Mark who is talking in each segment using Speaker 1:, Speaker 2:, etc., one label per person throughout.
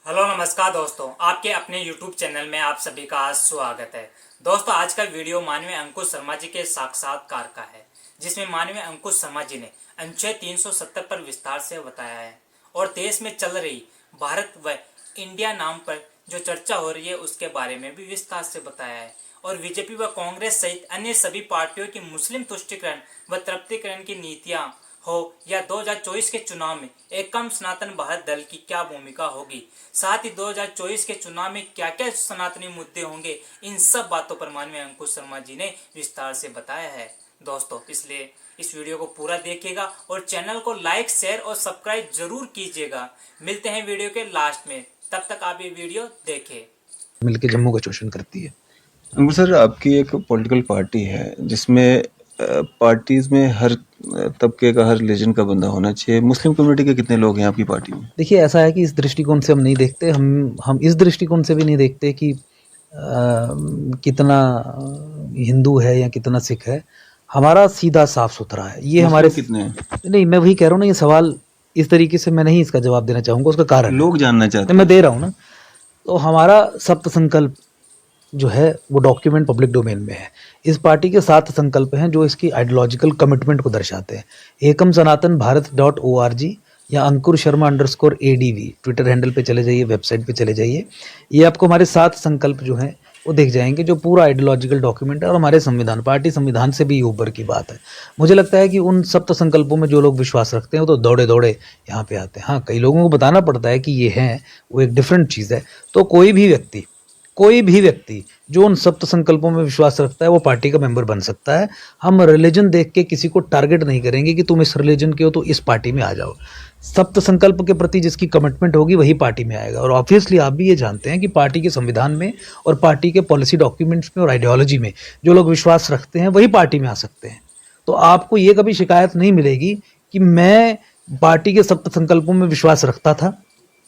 Speaker 1: Hello नमस्कार दोस्तों, आपके अपने YouTube चैनल में आप सभी का स्वागत है। दोस्तों, आज का वीडियो माननीय अंकुश शर्मा जी के साक्षात्कार का है, जिसमें माननीय अंकुश शर्मा जी ने अनुच्छेद 370 पर विस्तार से बताया है और देश में चल रही भारत व इंडिया नाम पर जो चर्चा हो रही है उसके बारे में भी विस्तार से बताया है और बीजेपी व कांग्रेस सहित अन्य सभी पार्टियों की मुस्लिम तुष्टीकरण व तृप्तिकरण की नीतियाँ हो या 2024 के चुनाव में एकम सनातन भारत दल की क्या भूमिका होगी, साथ ही 2024 के चुनाव में क्या क्या सनातनी मुद्दे होंगे, इन सब बातों पर माननीय अंकुश शर्मा जी ने विस्तार से बताया है। दोस्तों, इसलिए इस वीडियो को पूरा देखिएगा और चैनल को लाइक, शेयर और सब्सक्राइब जरूर कीजिएगा। मिलते हैं वीडियो के लास्ट में, तब तक आप ये वीडियो देखें।
Speaker 2: मिलकर जम्मू का शोषण करती है।
Speaker 3: अंकुर सर, आपकी एक पॉलिटिकल पार्टी है जिसमें पार्टीज में हर तबके का, हर रिलीजन का बंदा होना चाहिए। मुस्लिम कम्युनिटी के कितने लोग हैं आपकी पार्टी में?
Speaker 2: देखिए, ऐसा है कि इस दृष्टिकोण से हम नहीं देखते, हम इस दृष्टिकोण से भी नहीं देखते कि कितना हिंदू है या कितना सिख है। हमारा सीधा साफ सुथरा है। ये हमारे
Speaker 3: कितने हैं?
Speaker 2: नहीं, मैं वही कह रहा हूँ ना, ये सवाल इस तरीके से मैं नहीं इसका जवाब देना चाहूँगा, उसका कारण
Speaker 3: लोग जानना चाहते हैं।
Speaker 2: मैं दे रहा हूँ ना। तो हमारा सप्त संकल्प जो है वो डॉक्यूमेंट पब्लिक डोमेन में है। इस पार्टी के 7 संकल्प हैं जो इसकी आइडियोलॉजिकल कमिटमेंट को दर्शाते हैं। एकम सनातन भारत .org या अंकुर शर्मा _ADV ट्विटर हैंडल पे चले जाइए, वेबसाइट पे चले जाइए। ये आपको हमारे 7 संकल्प जो हैं वो दिख जाएंगे, जो पूरा आइडियोलॉजिकल डॉक्यूमेंट है और हमारे संविधान, पार्टी संविधान से भी ऊपर की बात है। मुझे लगता है कि उन सप्त संकल्पों में जो लोग विश्वास रखते हैं वो तो दौड़े दौड़े यहाँ पे आते हैं। हाँ, कई लोगों को बताना पड़ता है कि ये हैं, वो एक डिफरेंट चीज़ है। तो कोई भी व्यक्ति जो उन सप्त संकल्पों में विश्वास रखता है वो पार्टी का मेंबर बन सकता है। हम रिलीजन देख के किसी को टारगेट नहीं करेंगे कि तुम इस रिलीजन के हो तो इस पार्टी में आ जाओ। सप्त संकल्प के प्रति जिसकी कमिटमेंट होगी वही पार्टी में आएगा। और ऑब्वियसली आप भी ये जानते हैं कि पार्टी के संविधान में और पार्टी के पॉलिसी डॉक्यूमेंट्स में और आइडियोलॉजी में जो लोग विश्वास रखते हैं वही पार्टी में आ सकते हैं। तो आपको ये कभी शिकायत नहीं मिलेगी कि मैं पार्टी के सप्त संकल्पों में विश्वास रखता था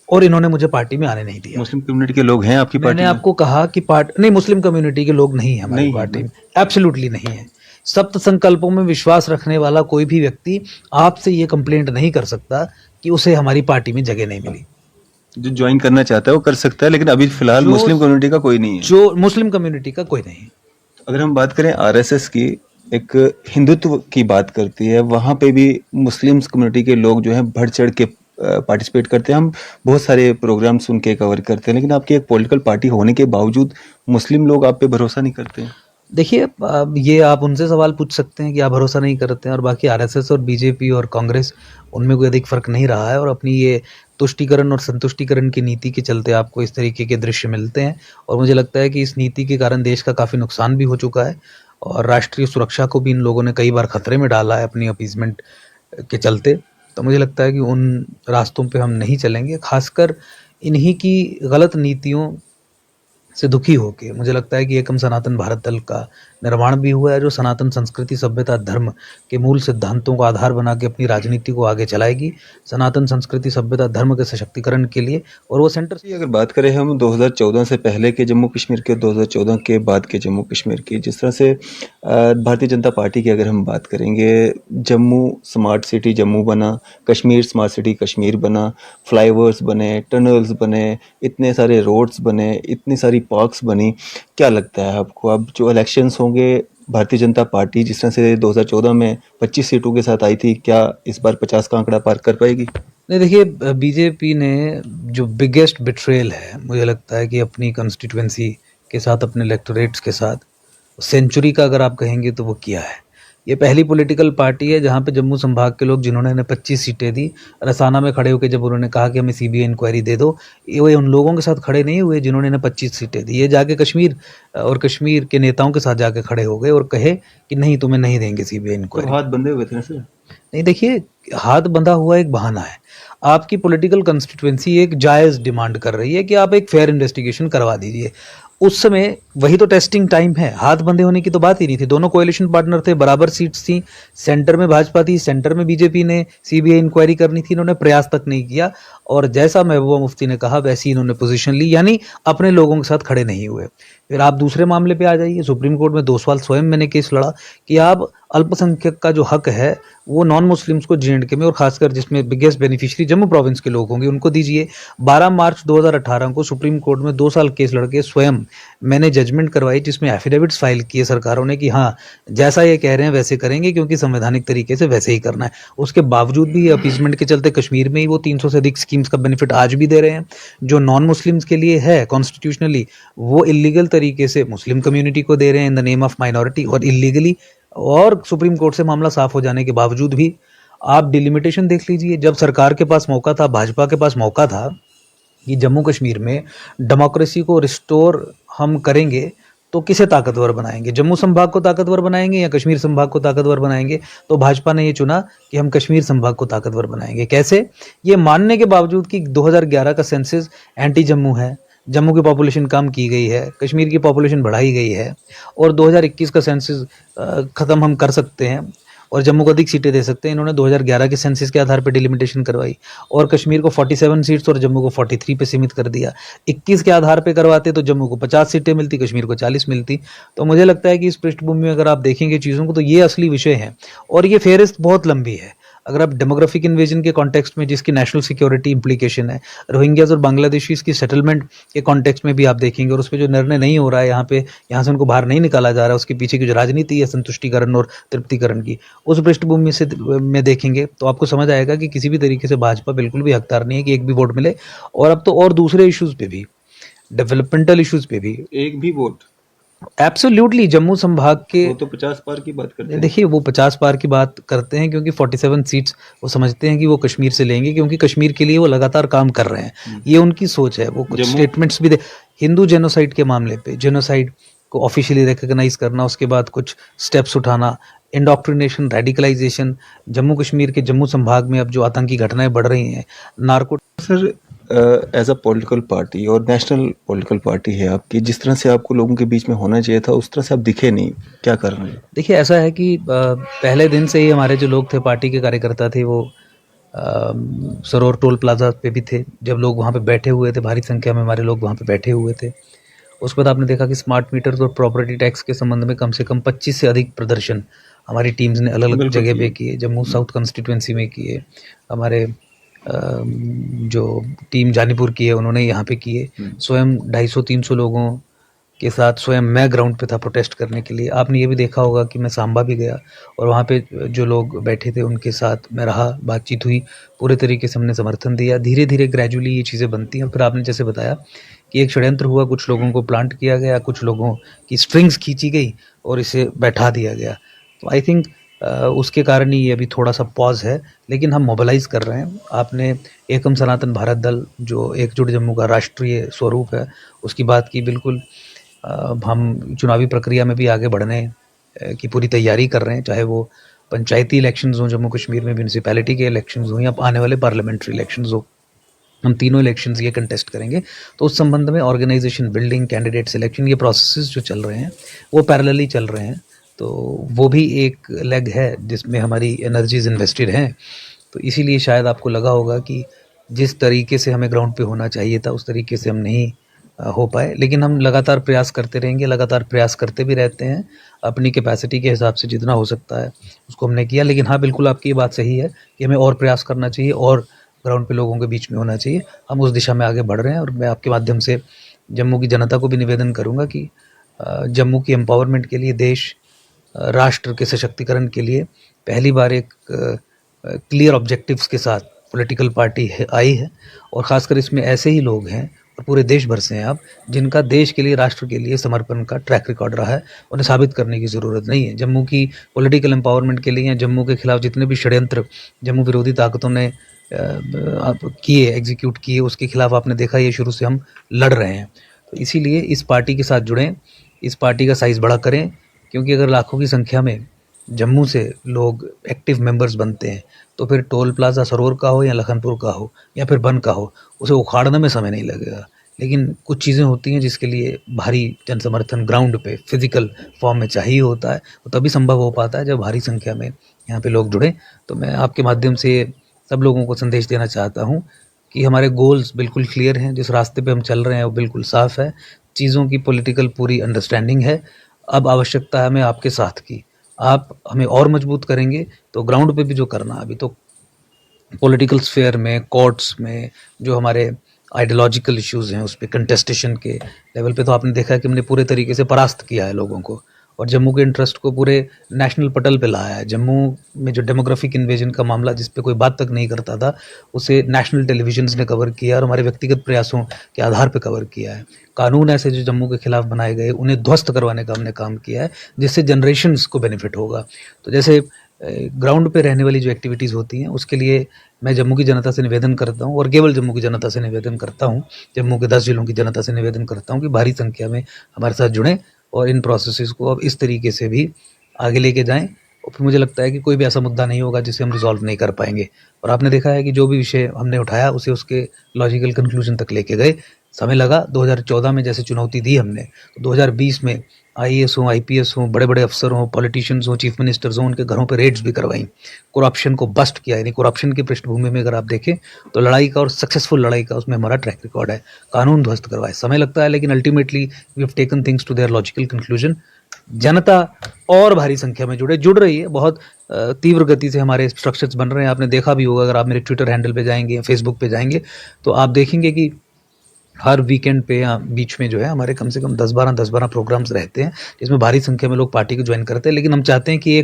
Speaker 2: और इन्होंने मुझे पार्टी में आने नहीं दिया।
Speaker 3: मुस्लिम कम्युनिटी के लोग हैं आपकी पार्टी में?
Speaker 2: मैंने आपको कहा कि नहीं, मुस्लिम कम्युनिटी के लोग नहीं है हमारी पार्टी में, एब्सोल्युटली नहीं है। सप्त संकल्पों में विश्वास रखने वाला कोई भी व्यक्ति आपसे ये कंप्लेंट नहीं कर सकता कि उसे हमारी पार्टी में जगह नहीं मिली।
Speaker 3: जो ज्वाइन करना चाहता है वो कर सकता है, लेकिन अभी फिलहाल मुस्लिम कम्युनिटी का कोई नहीं है।
Speaker 2: जो मुस्लिम कम्युनिटी का कोई नहीं है।
Speaker 3: अगर हम बात करें आरएसएस की, एक हिंदुत्व की बात करती है, वहाँ पे भी मुस्लिम कम्युनिटी के लोग जो हैं बढ़ चढ़ के पार्टिसिपेट करते हैं। हम बहुत सारे प्रोग्राम सुन के कवर करते हैं, लेकिन आपकी एक पॉलिटिकल पार्टी होने के बावजूद मुस्लिम लोग आप पे भरोसा नहीं करते हैं।
Speaker 2: देखिए, ये आप उनसे सवाल पूछ सकते हैं कि आप भरोसा नहीं करते हैं, और बाकी आरएसएस और बीजेपी और कांग्रेस, उनमें कोई अधिक फर्क नहीं रहा है और अपनी ये तुष्टीकरण और संतुष्टीकरण की नीति के चलते आपको इस तरीके के दृश्य मिलते हैं। और मुझे लगता है कि इस नीति के कारण देश का काफ़ी नुकसान भी हो चुका है और राष्ट्रीय सुरक्षा को भी इन लोगों ने कई बार खतरे में डाला है अपनी अपीजमेंट के चलते। तो मुझे लगता है कि उन रास्तों पे हम नहीं चलेंगे, खासकर इन्हीं की गलत नीतियों से दुखी होके। मुझे लगता है कि एकम सनातन भारत दल का निर्माण भी हुआ है, जो सनातन संस्कृति, सभ्यता, धर्म के मूल सिद्धांतों को आधार बना के अपनी राजनीति को आगे चलाएगी, सनातन संस्कृति, सभ्यता, धर्म के सशक्तिकरण के लिए। और वो सेंटर
Speaker 3: से अगर बात करें हम 2014 से पहले के जम्मू कश्मीर के, 2014 के बाद के जम्मू कश्मीर की, जिस तरह से भारतीय जनता पार्टी की अगर हम बात करेंगे, जम्मू स्मार्ट सिटी जम्मू बना, कश्मीर स्मार्ट सिटी कश्मीर बना, फ्लाईओवर्स बने, टनल्स बने, इतने सारे रोड्स बने, इतनी सारी पार्क्स बनी। क्या लगता है आपको, अब जो इलेक्शंस होंगे, भारतीय जनता पार्टी जिस तरह से 2014 में 25 सीटों के साथ आई थी, क्या इस बार 50 का आंकड़ा पार कर पाएगी?
Speaker 2: नहीं, देखिए, बीजेपी ने जो बिगेस्ट बिट्रेयल है, मुझे लगता है कि अपनी कंस्टिट्यूएंसी के साथ, अपने इलेक्टोरेट्स के साथ, सेंचुरी का अगर आप कहेंगे तो वो किया है। ये पहली पॉलिटिकल पार्टी है जहाँ पे जम्मू संभाग के लोग, जिन्होंने इन्हें 25 सीटें दी, रसाना में खड़े होकर जब उन्होंने कहा कि हमें सीबीआई इंक्वायरी दे दो, ये उन लोगों के साथ खड़े नहीं हुए जिन्होंने इन्हें 25 सीटें दी। ये जाके कश्मीर और कश्मीर के नेताओं के साथ जाके खड़े हो गए और कहे कि नहीं, तुम्हें नहीं देंगे सीबीआई इंक्वायरी।
Speaker 3: हाथ बंधे हुए थे सर?
Speaker 2: नहीं, देखिए, हाथ बंधा हुआ एक बहाना है। आपकी पॉलिटिकल कंस्टिट्यूएंसी एक जायज़ डिमांड कर रही है कि आप एक फेयर इन्वेस्टिगेशन करवा दीजिए। उस समय वही तो टेस्टिंग टाइम है। हाथ बंधे होने की तो बात ही नहीं थी। दोनों कोएलिशन पार्टनर थे, बराबर सीट्स थी, सेंटर में भाजपा थी, सेंटर में बीजेपी ने सीबीआई इंक्वायरी करनी थी, इन्होंने प्रयास तक नहीं किया। और जैसा महबूबा मुफ्ती ने कहा वैसी इन्होंने पोजीशन ली, यानी अपने लोगों के साथ खड़े नहीं हुए। फिर आप दूसरे मामले पे आ जाइए, सुप्रीम कोर्ट में 2 साल स्वयं मैंने केस लड़ा कि आप अल्पसंख्यक का जो हक है वो नॉन मुस्लिम्स को J&K में, और खासकर जिसमें बिगेस्ट बेनिफिशियरी जम्मू प्रोविंस के लोग होंगे, उनको दीजिए। 12 मार्च 2018 को सुप्रीम कोर्ट में 2 साल केस लड़के स्वयं मैंने जजमेंट करवाई, जिसमें एफिडेविट्स फाइल किए सरकारों ने कि हाँ, जैसा ये कह रहे हैं वैसे करेंगे, क्योंकि संवैधानिक तरीके से वैसे ही करना है। उसके बावजूद भी अपीसमेंट के चलते कश्मीर में ही वो 300 से अधिक स्कीम्स का बेनिफिट आज भी दे रहे हैं। जो नॉन मुस्लिम्स के लिए है कॉन्स्टिट्यूशनली, वो इलीगल तरीके से मुस्लिम कम्युनिटी को दे रहे हैं in the name of minority और इलीगली। और सुप्रीम कोर्ट से मामला साफ हो जाने के बावजूद भी आप डिलिमिटेशन देख लीजिए। जब सरकार के पास मौका था, भाजपा के पास मौका था कि जम्मू कश्मीर में डेमोक्रेसी को रिस्टोर हम करेंगे, तो किसे ताकतवर बनाएंगे, जम्मू संभाग को ताकतवर बनाएंगे या कश्मीर संभाग को ताकतवर बनाएंगे? तो भाजपा ने ये चुना कि हम कश्मीर संभाग को ताकतवर बनाएंगे। कैसे? ये मानने के बावजूद कि 2011 का सेंसस एंटी जम्मू है, जम्मू की पॉपुलेशन कम की गई है, कश्मीर की पॉपुलेशन बढ़ाई गई है, और 2021 का सेंसस ख़त्म हम कर सकते हैं और जम्मू को अधिक सीटें दे सकते हैं। इन्होंने 2011 के सेंसस के आधार पर डिलिमिटेशन करवाई और कश्मीर को 47 सीट्स और जम्मू को 43 पे सीमित कर दिया। 21 के आधार पे करवाते तो जम्मू को 50 सीटें मिलती, कश्मीर को 40 मिलती। तो मुझे लगता है कि इस पृष्ठभूमि में अगर आप देखेंगे चीज़ों को, तो ये असली विषय है और ये फेहरिस्त बहुत लंबी है। अगर आप डेमोग्राफिक इन्वेजन के कॉन्टेक्स्ट में, जिसकी नेशनल सिक्योरिटी इंप्लीकेशन है, रोहिंग्याज और बांग्लादेशीज की सेटलमेंट के कॉन्टेक्स्ट में भी आप देखेंगे, और उस पर जो निर्णय नहीं हो रहा है, यहाँ से उनको बाहर नहीं निकाला जा रहा है, उसके पीछे की जो राजनीति है संतुष्टिकरण और तृप्तिकरण की, उस पृष्ठभूमि से में देखेंगे तो आपको समझ आएगा कि किसी भी तरीके से भाजपा बिल्कुल भी हकदार नहीं है कि एक भी वोट मिले। और अब तो और दूसरे इश्यूज पे भी, डेवलपमेंटल इश्यूज पे भी
Speaker 3: एक भी वोट,
Speaker 2: एब्सोल्युटली जम्मू संभाग के,
Speaker 3: वो तो 50 पार की बात करते हैं।
Speaker 2: देखिए वो 50 पार की बात करते हैं क्योंकि 47 सीट्स वो समझते हैं कि वो कश्मीर से लेंगे, क्योंकि कश्मीर के लिए वो लगातार काम कर रहे हैं। ये उनकी सोच है। वो कुछ स्टेटमेंट्स भी दे, हिंदू जेनोसाइड के मामले पे, जेनोसाइड को ऑफिशियली रिकॉग्नाइज करना, उसके बाद कुछ स्टेप्स उठाना, इंडोक्ट्रिनेशन, रेडिकलाइजेशन, जम्मू कश्मीर के जम्मू संभाग में अब जो आतंकी घटनाएं बढ़ रही हैं, narco.
Speaker 3: Sir, as a political party और नेशनल पॉलिटिकल पार्टी है आपकी, जिस तरह से आपको लोगों के बीच में होना चाहिए था उस तरह से आप दिखे नहीं, क्या कर रहे हैं?
Speaker 2: देखिए ऐसा है कि पहले दिन से ही हमारे जो लोग थे, पार्टी के कार्यकर्ता थे, वो सरोवर टोल प्लाजा पे भी थे। जब लोग वहाँ पे बैठे हुए थे, भारी संख्या में हमारे लोग वहाँ पे बैठे हुए थे, उसके बाद आपने देखा कि स्मार्ट मीटर्स और प्रॉपर्टी टैक्स के संबंध में कम से कम 25 से अधिक प्रदर्शन हमारी टीम्स ने अलग अलग जगह पे किए। जम्मू साउथ कंस्टिट्यूंसी में किए, हमारे जो टीम जानीपुर की है उन्होंने यहाँ पे किए। स्वयं 250-300 लोगों के साथ स्वयं मैं ग्राउंड पे था प्रोटेस्ट करने के लिए। आपने ये भी देखा होगा कि मैं सांबा भी गया और वहाँ पे जो लोग बैठे थे उनके साथ मैं रहा, बातचीत हुई, पूरे तरीके से हमने समर्थन दिया। धीरे धीरे ग्रेजुअली ये चीज़ें बनती हैं। फिर आपने जैसे बताया कि एक षड्यंत्र हुआ, कुछ लोगों को प्लांट किया गया, कुछ लोगों की स्ट्रिंग्स खींची गई और इसे बैठा दिया गया। तो आई थिंक उसके कारण ही ये अभी थोड़ा सा पॉज है, लेकिन हम मोबिलाइज़ कर रहे हैं। आपने एकम सनातन भारत दल, जो एकजुट जम्मू का राष्ट्रीय स्वरूप है, उसकी बात की। बिल्कुल हम चुनावी प्रक्रिया में भी आगे बढ़ने की पूरी तैयारी कर रहे हैं, चाहे वो पंचायती इलेक्शंस हों जम्मू कश्मीर में, म्यूनसिपैलिटी के इलेक्शंस हों या आने वाले पार्लियामेंट्री इलेक्शंस हो, हम तीनों इलेक्शंस ये कंटेस्ट करेंगे। तो उस संबंध में ऑर्गेनाइजेशन बिल्डिंग, कैंडिडेट सिलेक्शन, ये प्रोसेसेस जो चल रहे हैं वो पैरेलली चल रहे हैं। तो वो भी एक लेग है जिसमें हमारी एनर्जीज इन्वेस्टेड हैं। तो इसीलिए शायद आपको लगा होगा कि जिस तरीके से हमें ग्राउंड पे होना चाहिए था उस तरीके से हम नहीं हो पाए, लेकिन हम लगातार प्रयास करते रहेंगे, लगातार प्रयास करते भी रहते हैं। अपनी कैपेसिटी के हिसाब से जितना हो सकता है उसको हमने किया। लेकिन हाँ, बिल्कुल आपकी ये बात सही है कि हमें और प्रयास करना चाहिए और ग्राउंड पे लोगों के बीच में होना चाहिए। हम उस दिशा में आगे बढ़ रहे हैं और मैं आपके माध्यम से जम्मू की जनता को भी निवेदन करूँगा कि जम्मू की एम्पावरमेंट के लिए, देश राष्ट्र के सशक्तिकरण के लिए पहली बार एक क्लियर ऑब्जेक्टिव्स के साथ पॉलिटिकल पार्टी आई है, और ख़ासकर इसमें ऐसे ही लोग हैं और पूरे देश भर से हैं आप, जिनका देश के लिए, राष्ट्र के लिए समर्पण का ट्रैक रिकॉर्ड रहा है। उन्हें साबित करने की ज़रूरत नहीं है। जम्मू की पॉलिटिकल एम्पावरमेंट के लिए, जम्मू के खिलाफ जितने भी षड्यंत्र जम्मू विरोधी ताकतों ने किए, एग्जीक्यूट किए, उसके खिलाफ आपने देखा ये शुरू से हम लड़ रहे हैं। तो इसीलिए इस पार्टी के साथ जुड़ें, इस पार्टी का साइज़ बड़ा करें, क्योंकि अगर लाखों की संख्या में जम्मू से लोग एक्टिव मेंबर्स बनते हैं तो फिर टोल प्लाजा सरोवर का हो या लखनपुर का हो या फिर बन का हो, उसे उखाड़ने में समय नहीं लगेगा। लेकिन कुछ चीज़ें होती हैं जिसके लिए भारी जन समर्थन ग्राउंड पे फिजिकल फॉर्म में चाहिए होता है, वो तभी संभव हो पाता है जब भारी संख्या में यहाँ पे लोग जुड़ें। तो मैं आपके माध्यम से सब लोगों को संदेश देना चाहता हूँ कि हमारे गोल्स बिल्कुल क्लियर हैं, जिस रास्ते पे हम चल रहे हैं वो बिल्कुल साफ़ है। चीज़ों की पॉलिटिकल पूरी अंडरस्टैंडिंग है। अब आवश्यकता है हमें आपके साथ की। आप हमें और मजबूत करेंगे तो ग्राउंड पे भी जो करना अभी तो पॉलिटिकल स्फेयर में, कोर्ट्स में जो हमारे आइडियोलॉजिकल इश्यूज़ हैं, उस पे कंटेस्टेशन के लेवल पे तो आपने देखा है कि हमने पूरे तरीके से परास्त किया है लोगों को और जम्मू के इंटरेस्ट को पूरे नेशनल पटल पे लाया है। जम्मू में जो डेमोग्राफिक इन्वेजन का मामला जिस पे कोई बात तक नहीं करता था, उसे नेशनल टेलीविजन्स ने कवर किया और हमारे व्यक्तिगत प्रयासों के आधार पे कवर किया है। कानून ऐसे जो जम्मू के खिलाफ बनाए गए, उन्हें ध्वस्त करवाने का हमने काम किया है, जिससे जनरेशन्स को बेनिफिट होगा। तो जैसे ग्राउंड पे रहने वाली जो एक्टिविटीज़ होती हैं, उसके लिए मैं जम्मू की जनता से निवेदन करता हूँ और केवल जम्मू की जनता से निवेदन करता हूँ, जम्मू के 10 जिलों की जनता से निवेदन करता हूँ कि भारी संख्या में हमारे साथ जुड़ें और इन प्रोसेसेस को अब इस तरीके से भी आगे लेके जाएँ। और फिर मुझे लगता है कि कोई भी ऐसा मुद्दा नहीं होगा जिसे हम रिज़ॉल्व नहीं कर पाएँगे। और आपने देखा है कि जो भी विषय हमने उठाया उसे उसके लॉजिकल कंक्लूजन तक लेके गए। समय लगा, 2014 में जैसे चुनौती दी हमने, तो 2020 में आईएएस हों, आईपीएस हों, बड़े-बड़े अफ़सर हों, पॉलिटिशियंस हों, चीफ मिनिस्टर्स हों, उनके घरों पे रेड्स भी करवाईं। करप्शन को बस्ट किया, यानी करप्शन की पृष्ठभूमि में अगर आप देखें तो लड़ाई का और सक्सेसफुल लड़ाई का उसमें हमारा ट्रैक रिकॉर्ड है। कानून ध्वस्त करवाए, समय लगता है लेकिन ultimately we have taken things to their logical conclusion. जनता और भारी संख्या में जुड़ रही है। बहुत तीव्र गति से हमारे स्ट्रक्चर्स बन रहे हैं। आपने देखा भी होगा, अगर आप मेरे ट्विटर हैंडल पे जाएँगे या फेसबुक पे जाएँगे तो आप देखेंगे कि हर वीकेंड पे या बीच में जो है हमारे कम से कम 10-12 प्रोग्राम्स रहते हैं, जिसमें भारी संख्या में लोग पार्टी को ज्वाइन करते हैं। लेकिन हम चाहते हैं कि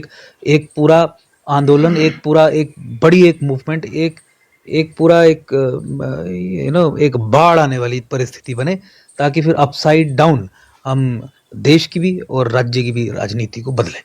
Speaker 2: एक पूरा आंदोलन, एक पूरा एक बड़ी एक मूवमेंट, एक पूरा एक एक बाढ़ आने वाली परिस्थिति बने, ताकि फिर अपसाइड डाउन हम देश की भी और राज्य की भी राजनीति को बदलें।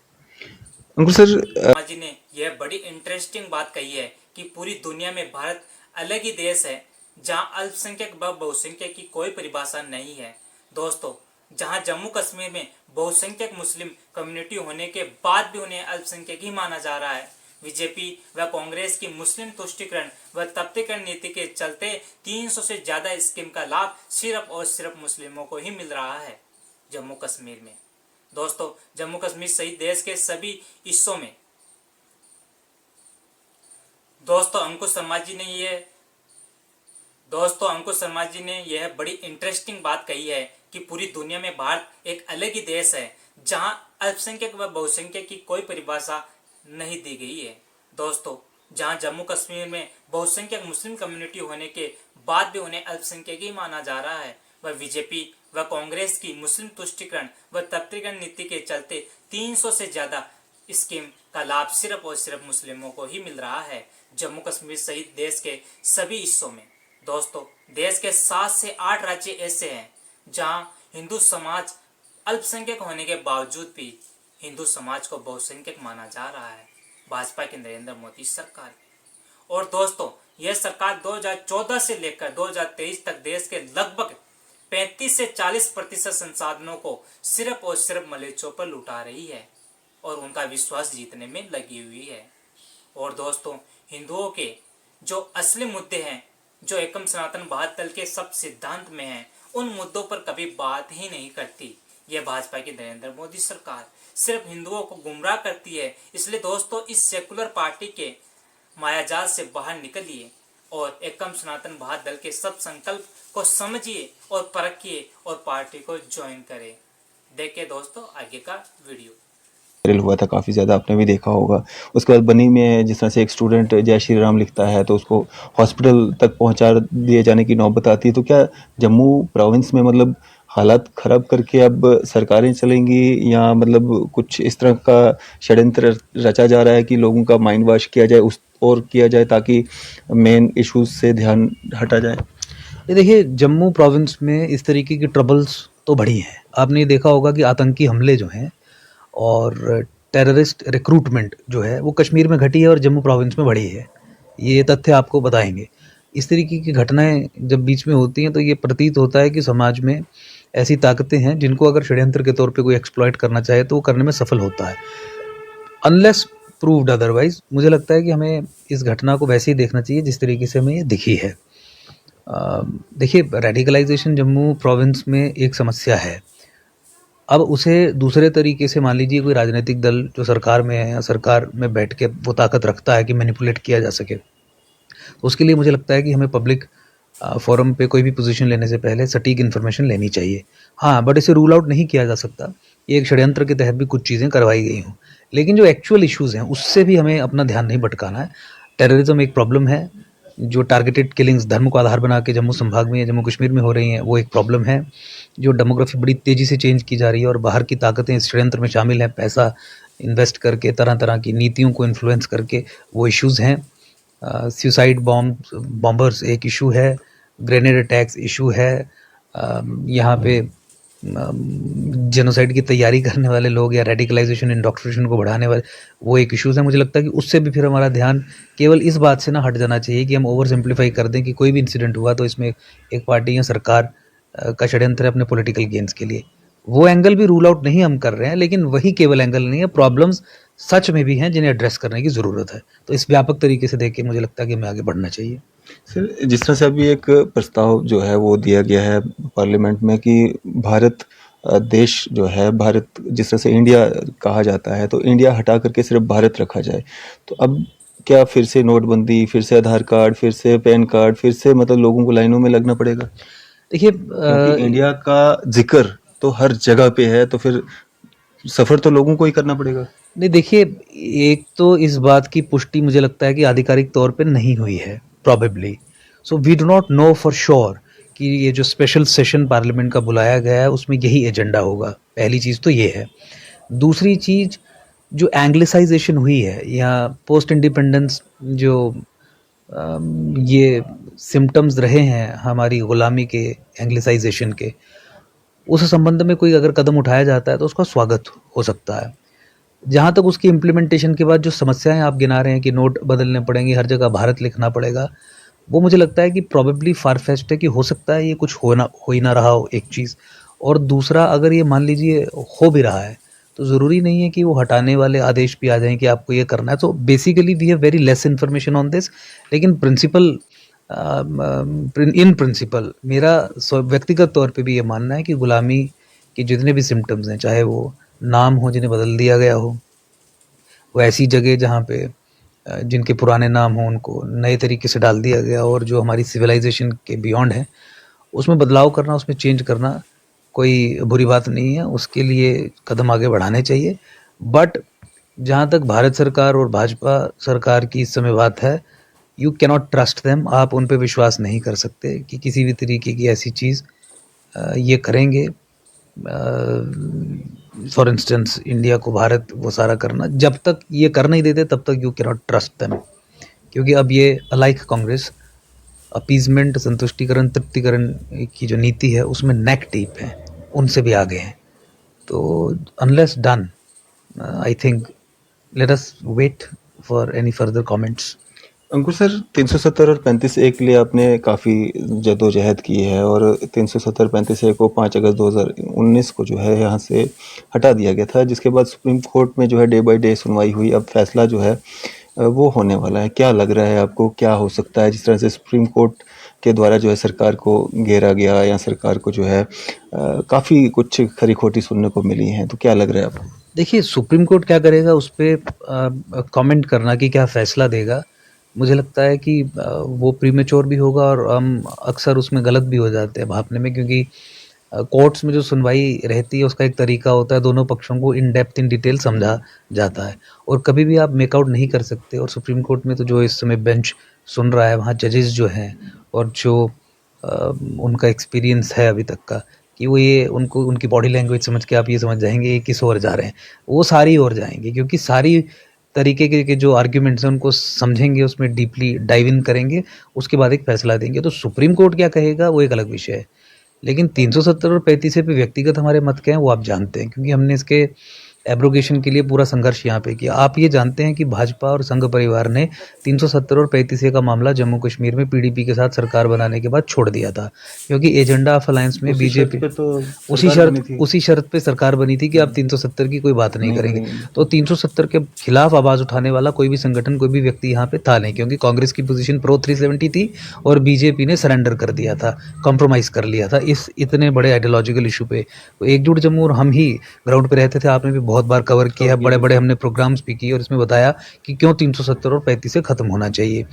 Speaker 3: अंकुर सर,
Speaker 1: शर्मा जी ने यह बड़ी इंटरेस्टिंग बात कही है कि पूरी दुनिया में भारत अलग ही देश है जहां अल्पसंख्यक व बहुसंख्यक की कोई परिभाषा नहीं है। दोस्तों, जहां जम्मू कश्मीर में बहुसंख्यक मुस्लिम कम्युनिटी होने के बाद भी उन्हें अल्पसंख्यक ही माना जा रहा है। बीजेपी व कांग्रेस की मुस्लिम तुष्टीकरण व तब्तीकरण नीति के चलते 300 से ज्यादा स्कीम का लाभ सिर्फ और सिर्फ मुस्लिमों को ही मिल रहा है जम्मू कश्मीर में। दोस्तों, जम्मू कश्मीर सहित देश के सभी हिस्सों में दोस्तों अंकुश शर्मा जी ने यह बड़ी इंटरेस्टिंग बात कही है कि पूरी दुनिया में भारत एक अलग ही देश है जहां अल्पसंख्यक व बहुसंख्यक की कोई परिभाषा नहीं दी गई है। दोस्तों, जहां जम्मू कश्मीर में बहुसंख्यक मुस्लिम कम्युनिटी होने के बाद भी उन्हें अल्पसंख्यक ही माना जा रहा है, वह बीजेपी व कांग्रेस की मुस्लिम तुष्टीकरण व तब्तीकरण नीति के चलते 300 से ज्यादा स्कीम का लाभ सिर्फ और सिर्फ मुस्लिमों को ही मिल रहा है जम्मू कश्मीर सहित देश के सभी हिस्सों में। दोस्तों, देश के 7 से 8 राज्य ऐसे हैं जहां हिंदू समाज अल्पसंख्यक होने के बावजूद भी हिंदू समाज को बहुसंख्यक माना जा रहा है भाजपा की नरेंद्र मोदी सरकार की। और दोस्तों, यह सरकार 2014 से लेकर 2023 तक देश के लगभग 35 से 40% संसाधनों को सिर्फ और सिर्फ मलेच्छों पर लुटा रही है और उनका विश्वास जीतने में लगी हुई है। और दोस्तों, हिंदुओं के जो असली मुद्दे हैं, जो एकम सनातन भारत दल के सब सिद्धांत में हैं, उन मुद्दों पर कभी बात ही नहीं करती यह भाजपा की नरेंद्र मोदी सरकार। सिर्फ हिंदुओं को गुमराह करती है। इसलिए दोस्तों, इस सेकुलर पार्टी के मायाजाल से बाहर निकलिए और एकम सनातन भारत दल के सब संकल्प को समझिए और परखिए और पार्टी को ज्वाइन करें। देखिए दोस्तों आगे का वीडियो।
Speaker 3: वायरल हुआ था काफ़ी ज़्यादा, आपने भी देखा होगा। उसके बाद बनी में जिस तरह से एक स्टूडेंट जय श्री राम लिखता है तो उसको हॉस्पिटल तक पहुंचा दिए जाने की नौबत आती है। तो क्या जम्मू प्रोविंस में मतलब हालात ख़राब करके अब सरकारें चलेंगी, या मतलब कुछ इस तरह का षड्यंत्र रचा जा रहा है कि लोगों का माइंड वॉश किया जाए किया जाए ताकि मेन इश्यूज से ध्यान हटा जाए?
Speaker 2: ये देखिए, जम्मू प्रोविंस में इस तरीके की ट्रबल्स तो बढ़ी हैं। आपने ये देखा होगा कि आतंकी हमले जो हैं और टेररिस्ट रिक्रूटमेंट जो है वो कश्मीर में घटी है और जम्मू प्रोविंस में बढ़ी है। ये तथ्य आपको बताएंगे। इस तरीके की घटनाएं जब बीच में होती हैं तो ये प्रतीत होता है कि समाज में ऐसी ताकतें हैं जिनको अगर षड्यंत्र के तौर पे कोई एक्सप्लॉइट करना चाहे तो वो करने में सफल होता है। अनलेस प्रूव्ड अदरवाइज, मुझे लगता है कि हमें इस घटना को वैसे ही देखना चाहिए जिस तरीके से हमें ये दिखी है। देखिए, रेडिकलाइजेशन जम्मू प्रोविंस में एक समस्या है। अब उसे दूसरे तरीके से, मान लीजिए कोई राजनीतिक दल जो सरकार में है या सरकार में बैठ के वो ताकत रखता है कि मैनिपुलेट किया जा सके, तो उसके लिए मुझे लगता है कि हमें पब्लिक फोरम पे कोई भी पोजीशन लेने से पहले सटीक इन्फॉर्मेशन लेनी चाहिए। हाँ, बट इसे रूल आउट नहीं किया जा सकता। ये एक षड्यंत्र के तहत भी कुछ चीज़ें करवाई गई हों। लेकिन जो एक्चुअल इश्यूज़ हैं, उससे भी हमें अपना ध्यान नहीं भटकाना है। टेररिज्म एक प्रॉब्लम है, जो टारगेटेड किलिंग्स धर्म को आधार बना के जम्मू संभाग में या जम्मू कश्मीर में हो रही हैं, वो एक प्रॉब्लम है। जो डेमोग्राफी बड़ी तेज़ी से चेंज की जा रही है और बाहर की ताकतें इस षड्यंत्र में शामिल हैं, पैसा इन्वेस्ट करके, तरह-तरह की नीतियों को इन्फ्लुएंस करके, वो इश्यूज़ हैं। सुसाइड बॉम्बर्स एक इशू है, ग्रेनेड अटैक्स इशू है, यहाँ पे जेनोसाइड की तैयारी करने वाले लोग या रेडिकलाइजेशन इंडोक्ट्रिनेशन को बढ़ाने वाले, वो एक इश्यूज़ है। मुझे लगता है कि उससे भी फिर हमारा ध्यान केवल इस बात से ना हट जाना चाहिए कि हम ओवर सिंप्लीफाई कर दें कि कोई भी इंसिडेंट हुआ तो इसमें एक पार्टी या सरकार का षड्यंत्र है अपने पॉलिटिकल गेन्स के लिए। वो एंगल भी रूल आउट नहीं हम कर रहे हैं, लेकिन वही केवल एंगल नहीं है, प्रॉब्लम्स सच में भी हैं जिन्हें एड्रेस करने की ज़रूरत है। तो इस व्यापक तरीके से देख के मुझे लगता है कि हमें आगे बढ़ना चाहिए।
Speaker 3: सर, जिस तरह से अभी एक प्रस्ताव जो है वो दिया गया है पार्लियामेंट में कि भारत देश जो है, भारत जिस तरह से इंडिया कहा जाता है, तो इंडिया हटा करके सिर्फ भारत रखा जाए। तो अब क्या फिर से नोटबंदी, फिर से आधार कार्ड, फिर से पैन कार्ड, फिर से मतलब लोगों को लाइनों में लगना पड़ेगा?
Speaker 2: देखिए,
Speaker 3: क्योंकि इंडिया का जिक्र तो हर जगह पे है, तो फिर सफ़र तो लोगों को ही करना पड़ेगा।
Speaker 2: नहीं, देखिए, एक तो इस बात की पुष्टि मुझे लगता है कि आधिकारिक तौर पे नहीं हुई है, probably. So we do not know for sure कि ये जो स्पेशल सेशन पार्लियामेंट का बुलाया गया है उसमें यही एजेंडा होगा। पहली चीज़ तो ये है। दूसरी चीज़, जो एंग्लिसाइजेशन हुई है या पोस्ट इंडिपेंडेंस जो ये सिम्टम्स रहे हैं हमारी गुलामी के, एंग्लिसाइजेशन के, उस संबंध में कोई अगर कदम उठाया जाता है तो उसका स्वागत हो सकता है। जहाँ तक उसकी इम्प्लीमेंटेशन के बाद जो समस्याएं आप गिना रहे हैं कि नोट बदलने पड़ेंगे, हर जगह भारत लिखना पड़ेगा, वो मुझे लगता है कि प्रॉबेबली फार-फेच्ड है कि हो सकता है ये कुछ हो ही ना रहा हो, एक चीज़। और दूसरा, अगर ये मान लीजिए हो भी रहा है, तो ज़रूरी नहीं है कि वो हटाने वाले आदेश भी आ जाएँ कि आपको ये करना है। तो basically we have very less information on this, लेकिन इन प्रिंसिपल मेरा व्यक्तिगत तौर पे भी ये मानना है कि गुलामी के जितने भी सिम्टम्स हैं, चाहे वो नाम हो जिन्हें बदल दिया गया हो, वो ऐसी जगह जहाँ पे जिनके पुराने नाम हों उनको नए तरीके से डाल दिया गया, और जो हमारी सिविलाइजेशन के बियॉन्ड है उसमें बदलाव करना, उसमें चेंज करना कोई बुरी बात नहीं है। उसके लिए कदम आगे बढ़ाने चाहिए। बट जहाँ तक भारत सरकार और भाजपा सरकार की इस समय बात है, यू कैनॉट ट्रस्ट देम। आप उन पे विश्वास नहीं कर सकते कि किसी भी तरीके की ऐसी चीज़ ये करेंगे। फॉर इंस्टेंस इंडिया को भारत वो सारा करना, जब तक ये कर नहीं देते तब तक यू कैनॉट ट्रस्ट देम, क्योंकि अब ये अलाइक कांग्रेस अपीजमेंट, संतुष्टिकरण, तृप्तिकरण की जो नीति है उसमें नेक डीप है, उनसे भी आगे हैं। तो unless done, I think let us wait for any further comments.
Speaker 3: Ankur sir, 370 और 35A के लिए आपने काफ़ी जद्दोजहद की है, और 370 35A को 5 अगस्त 2019 को जो है यहाँ से हटा दिया गया था, जिसके बाद सुप्रीम कोर्ट में जो है डे बाय डे सुनवाई हुई। अब फैसला जो है वो होने वाला है। क्या लग रहा है आपको, क्या हो सकता है? जिस तरह से सुप्रीम कोर्ट के द्वारा जो है सरकार को घेरा गया, या सरकार को जो है काफ़ी कुछ खरी खोटी सुनने को मिली हैं, तो क्या लग रहा है आपको?
Speaker 2: देखिए, सुप्रीम कोर्ट क्या करेगा उस पर कमेंट करना कि क्या फ़ैसला देगा, मुझे लगता है कि वो प्रीमेच्योर भी होगा, और हम अक्सर उसमें गलत भी हो जाते हैं भापने में, क्योंकि कोर्ट्स में जो सुनवाई रहती है उसका एक तरीका होता है, दोनों पक्षों को इन डेप्थ इन डिटेल समझा जाता है, और कभी भी आप मेकआउट नहीं कर सकते। और सुप्रीम कोर्ट में तो जो इस समय बेंच सुन रहा है, वहाँ जजेस जो हैं और जो उनका एक्सपीरियंस है अभी तक का, कि वो ये उनको उनकी बॉडी लैंग्वेज समझ के आप ये समझ जाएंगे ये किस ओर जा रहे हैं, वो सारी ओर जाएंगे, क्योंकि सारी तरीके के जो आर्ग्यूमेंट्स हैं उनको समझेंगे, उसमें डीपली डाइव इन करेंगे, उसके बाद एक फैसला देंगे। तो सुप्रीम कोर्ट क्या कहेगा वो एक अलग विषय है, लेकिन 370 और 35 पे व्यक्तिगत हमारे मत क्या हैं वो आप जानते हैं, क्योंकि हमने इसके एब्रोगेशन के लिए पूरा संघर्ष यहाँ पे किया। आप ये जानते हैं कि भाजपा और संघ परिवार ने 370 और 35 का मामला जम्मू कश्मीर में पीडीपी के साथ सरकार बनाने के बाद छोड़ दिया था, क्योंकि एजेंडा ऑफ अलायंस में बीजेपी उसी शर्त पे सरकार बनी थी कि आप 370 की कोई बात नहीं करेंगे। तो 370 के खिलाफ आवाज़ उठाने वाला कोई भी संगठन, कोई भी व्यक्ति यहाँ पे था नहीं, क्योंकि कांग्रेस की पोजीशन प्रो 370 थी और बीजेपी ने सरेंडर कर दिया था, कॉम्प्रोमाइज़ कर लिया था इस इतने बड़े आइडियोलॉजिकल इशू पे। तो एकजुट जम्मू और हम ही ग्राउंड पे रहते थे। आपने भी बहुत बार कवर किया है, बड़े बड़े हमने प्रोग्राम्स भी किए और इसमें बताया कि क्यों 370 और 35 से ख़त्म होना चाहिए।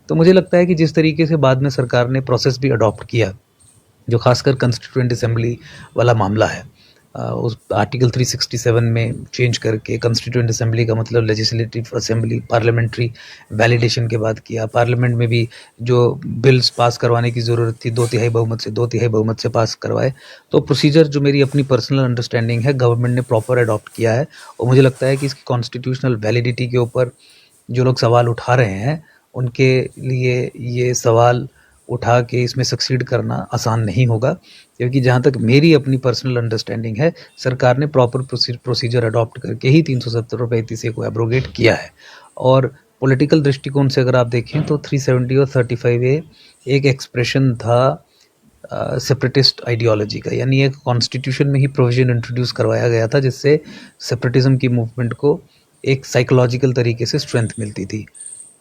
Speaker 2: तो मुझे लगता है कि जिस तरीके से बाद में सरकार ने प्रोसेस भी अडॉप्ट किया, जो खासकर कंस्टिट्यूएंट असेंबली वाला मामला है, उस आर्टिकल 367 में चेंज करके कंस्टिट्यूएंट असेंबली का मतलब लेजिस्लेटिव असेंबली, पार्लियामेंट्री वैलिडेशन के बाद किया। पार्लियामेंट में भी जो बिल्स पास करवाने की ज़रूरत थी 2/3 बहुमत से पास करवाए। तो प्रोसीजर जो मेरी अपनी पर्सनल अंडरस्टैंडिंग है, गवर्नमेंट ने प्रॉपर अडॉप्ट किया है और मुझे लगता है कि इसकी कॉन्स्टिट्यूशनल वैलिडिटी के ऊपर जो लोग सवाल उठा रहे हैं, उनके लिए ये सवाल उठा के इसमें सक्सीड करना आसान नहीं होगा, क्योंकि जहाँ तक मेरी अपनी पर्सनल अंडरस्टैंडिंग है, सरकार ने प्रॉपर प्रोसीजर अडॉप्ट करके ही 370 और 35 को एब्रोगेट किया है। और पॉलिटिकल दृष्टिकोण से अगर आप देखें तो 370 और 35A एक एक्सप्रेशन था सेपरेटिस्ट आइडियोलॉजी का, यानी एक कॉन्स्टिट्यूशन में ही प्रोविजन इंट्रोड्यूस करवाया गया था जिससे सेपरेटिज्म की मूवमेंट को एक साइकोलॉजिकल तरीके से स्ट्रेंथ मिलती थी।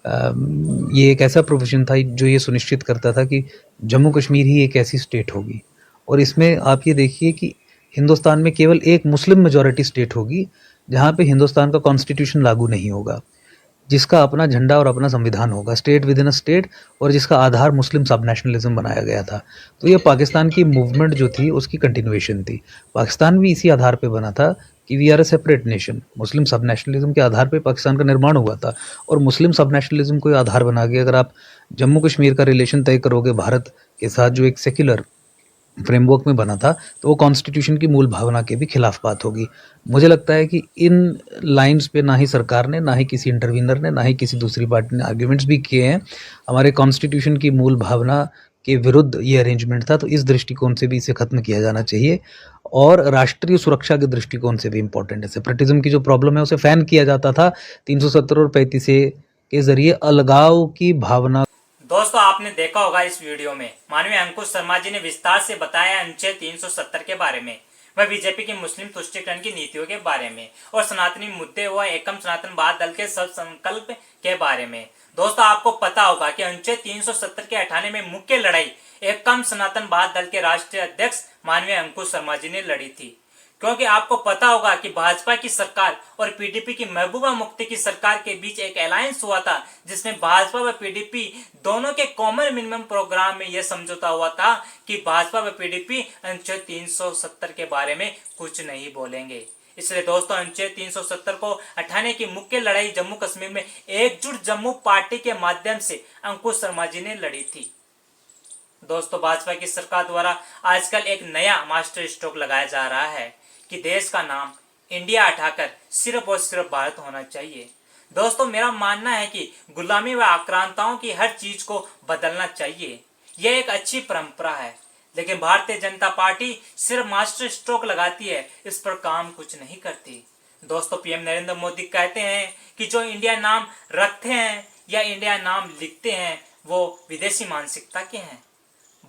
Speaker 2: ये एक ऐसा प्रोविज़न था जो ये सुनिश्चित करता था कि जम्मू कश्मीर ही एक ऐसी स्टेट होगी, और इसमें आप ये देखिए कि हिंदुस्तान में केवल एक मुस्लिम मेजॉरिटी स्टेट होगी जहाँ पे हिंदुस्तान का कॉन्स्टिट्यूशन लागू नहीं होगा, जिसका अपना झंडा और अपना संविधान होगा, state with in a state, और जिसका आधार मुस्लिम सब नेशनलिज्म बनाया गया था। तो ये पाकिस्तान की मूवमेंट जो थी उसकी कंटिन्यूएशन थी। पाकिस्तान भी इसी आधार पे बना था कि we are a separate nation. Muslim सब नेशनलिज्म के आधार पे पाकिस्तान का निर्माण हुआ था, और मुस्लिम सब नेशनलिज्म को आधार बना के अगर आप जम्मू कश्मीर का रिलेशन तय करोगे भारत के साथ, जो एक सेक्युलर फ्रेमवर्क में बना था, तो वो कॉन्स्टिट्यूशन की मूल भावना के भी खिलाफ बात होगी। मुझे लगता है कि इन लाइंस पे ना ही सरकार ने, ना ही किसी इंटरवीनर ने, ना ही किसी दूसरी पार्टी ने आर्ग्यूमेंट्स भी किए हैं। हमारे कॉन्स्टिट्यूशन की मूल भावना के विरुद्ध ये अरेंजमेंट था, तो इस दृष्टिकोण से भी इसे ख़त्म किया जाना चाहिए, और राष्ट्रीय सुरक्षा के दृष्टिकोण से भी इम्पोर्टेंट है। सेपरेटिज्म की जो प्रॉब्लम है उसे फैन किया जाता था 370 और 35 के ज़रिए अलगाव की भावना।
Speaker 1: दोस्तों, आपने देखा होगा इस वीडियो में माननीय अंकुश शर्मा जी ने विस्तार से बताया अनुच्छेद 370 के बारे में, वह बीजेपी की मुस्लिम तुष्टीकरण की नीतियों के बारे में, और सनातनी मुद्दे व एकम सनातनवाद दल के सब संकल्प के बारे में। दोस्तों, आपको पता होगा कि अनुच्छेद 370 के हटाने में मुख्य लड़ाई एकम सनातनवाद दल के राष्ट्रीय अध्यक्ष माननीय अंकुश शर्मा जी ने लड़ी थी, क्योंकि आपको पता होगा कि भाजपा की सरकार और पीडीपी की महबूबा मुफ्ती की सरकार के बीच एक अलायंस हुआ था, जिसमें भाजपा व पीडीपी दोनों के कॉमन मिनिमम प्रोग्राम में यह समझौता हुआ था कि भाजपा व पीडीपी अनुच्छेद 370 के बारे में कुछ नहीं बोलेंगे। इसलिए दोस्तों, अनुच्छेद 370 को हटाने की मुख्य लड़ाई जम्मू कश्मीर में एकजुट जम्मू पार्टी के माध्यम से अंकुश शर्मा जी ने लड़ी थी। दोस्तों, भाजपा की सरकार द्वारा आजकल एक नया मास्टर स्ट्रोक लगाया जा रहा है कि देश का नाम इंडिया हटाकर सिर्फ और सिर्फ भारत होना चाहिए। दोस्तों, मेरा मानना है कि गुलामी व आक्रांताओं की हर चीज को बदलना चाहिए, यह एक अच्छी परंपरा है, लेकिन भारतीय जनता पार्टी सिर्फ मास्टर स्ट्रोक लगाती है, इस पर काम कुछ नहीं करती। दोस्तों, पीएम नरेंद्र मोदी कहते हैं कि जो इंडिया नाम रखते हैं या इंडिया नाम लिखते हैं वो विदेशी मानसिकता के हैं।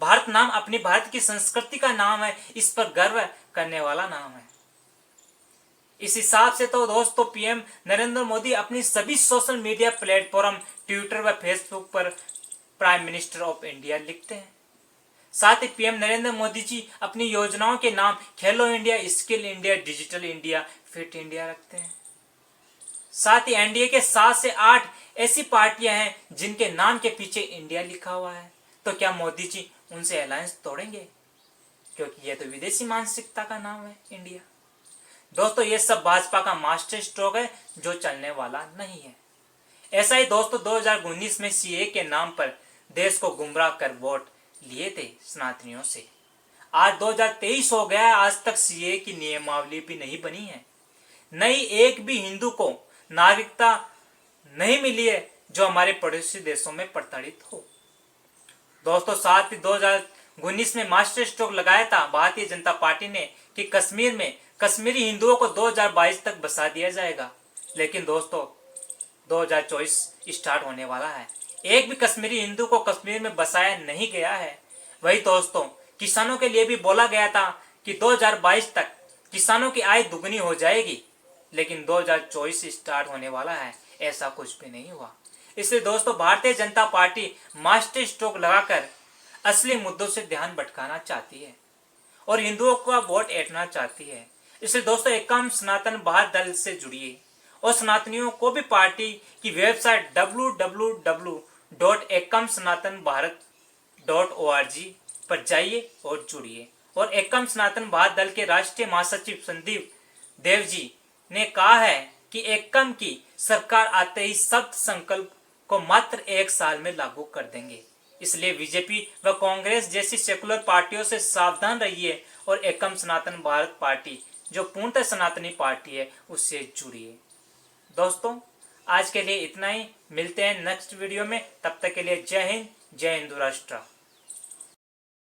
Speaker 1: भारत नाम अपनी भारत की संस्कृति का नाम है, इस पर गर्व करने वाला नाम है। इस हिसाब से तो दोस्तों, पीएम नरेंद्र मोदी अपनी सभी सोशल मीडिया प्लेटफॉर्म ट्विटर व फेसबुक पर प्राइम मिनिस्टर ऑफ इंडिया लिखते हैं। साथ ही पीएम नरेंद्र मोदी जी अपनी योजनाओं के नाम खेलो India, skill India, digital India, fit India रखते हैं। साथ ही एनडीए के 7 से 8 ऐसी पार्टियां हैं जिनके नाम के पीछे इंडिया लिखा हुआ है। तो क्या मोदी जी उनसे अलायंस तोड़ेंगे? क्योंकि यह तो विदेशी मानसिकता का नाम है इंडिया। दोस्तों, ये सब भाजपा का मास्टर स्ट्रोक है जो चलने वाला नहीं है। ऐसा ही दोस्तों 2019 में सीए के नाम पर देश को गुमराह कर वोट लिए थे सनातनियों से। आज 2023 हो गया है, आज तक सीए की नियमावली भी नहीं बनी है। नई एक भी हिंदू को नागरिकता नहीं मिली है जो हमारे पड़ोसी देशों में प्रताड़ित हो। दोस्तों, साथ ही 2019 में मास्टर स्ट्रोक लगाया था भारतीय जनता पार्टी ने कि कश्मीर में कश्मीरी हिंदुओं को 2022 तक बसा दिया जाएगा। लेकिन दोस्तों, 2024 स्टार्ट होने वाला है, एक भी कश्मीरी हिंदू को कश्मीर में बसाया नहीं गया है। वही दोस्तों, किसानों के लिए भी बोला गया था कि 2022 तक किसानों की आय दुगनी हो जाएगी, लेकिन 2024 स्टार्ट होने वाला है, ऐसा कुछ भी नहीं हुआ। इसलिए दोस्तों, Bharatiya Janata party master stroke लगाकर असली मुद्दों से ध्यान भटकाना चाहती है और हिंदुओं का वोट ऐंठना चाहती है। इसलिए दोस्तों एकम सनातन भारत दल से जुड़िए और सनातनियों को भी पार्टी की वेबसाइट www.ekamsanatanbharat.org पर जाइए और जुड़िए। और एकम सनातन भारत दल के राष्ट्रीय महासचिव संदीप देव जी ने कहा है कि एकम की सरकार आते ही शब्द संकल्प को मात्र 1 साल में लागू कर देंगे। इसलिए बीजेपी व कांग्रेस जैसी सेकुलर पार्टियों से सावधान रहिए और एकम सनातन भारत पार्टी जो पूर्णतः सनातनी पार्टी है उससे जुड़िए। दोस्तों आज के लिए इतना ही, मिलते हैं नेक्स्ट वीडियो में, तब तक के लिए जय हिंद, जय हिंदू राष्ट्र।